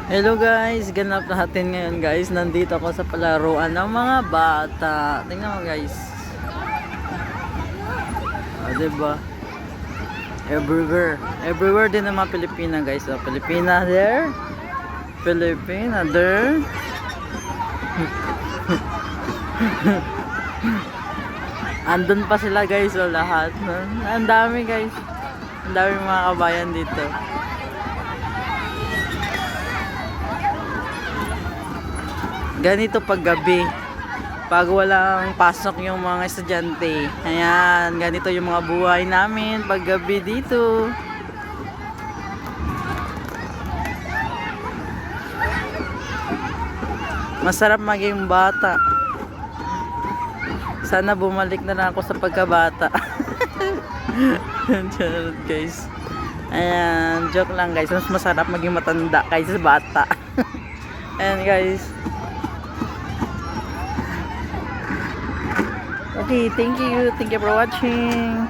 Hello guys, ganap natin ngayon guys. Nandito ako sa palaruan ng mga bata. Tingnan mo guys. Diba? Everywhere. Everywhere din ng mga Pilipina guys. Pilipina there. Filipina there. Andun pa sila guys, lahat. Ang dami guys. Ang dami mga kabayan dito. Ganito pag gabi, pag walang pasok yung mga estudyante. Ayan, ganito yung mga buhay namin pag gabi dito. Masarap maging bata. Sana bumalik na lang ako sa pagkabata. Charot guys. Ayan, joke lang guys. Mas masarap maging matanda kaysa bata. Ayan guys. Okay, thank you for watching.